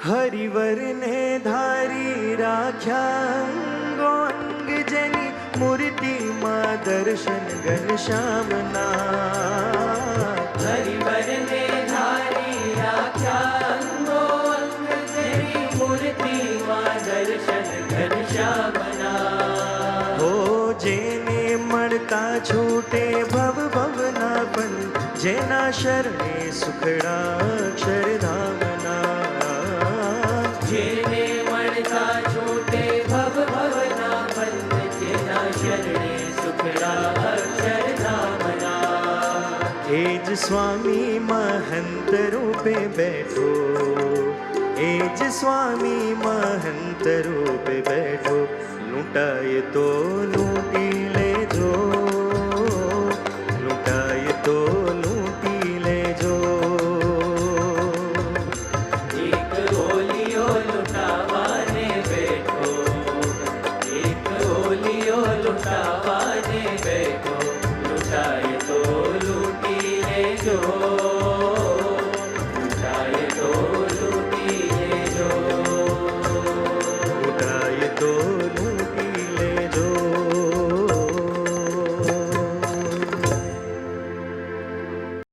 हरिवर ने धारी राख्या अंगो अंग जेनी मूर्ति मां दर्शन घनश्यामना। हरिवर ने धारी राख्या अंगो अंग जेनी मूर्ति मां दर्शन घनश्यामना। हो जेने मणता छूटे भव भवना पण जेना शरणे सुखड़ा अक्षरधामना। जेने मणता छूटे भव भवना पण जेना शरणे सुखड़ा अक्षरधामना। एज स्वामी महंत रूपे बैठो, एज स्वामी महंत रूपे बैठो, लूटाए तो लूटी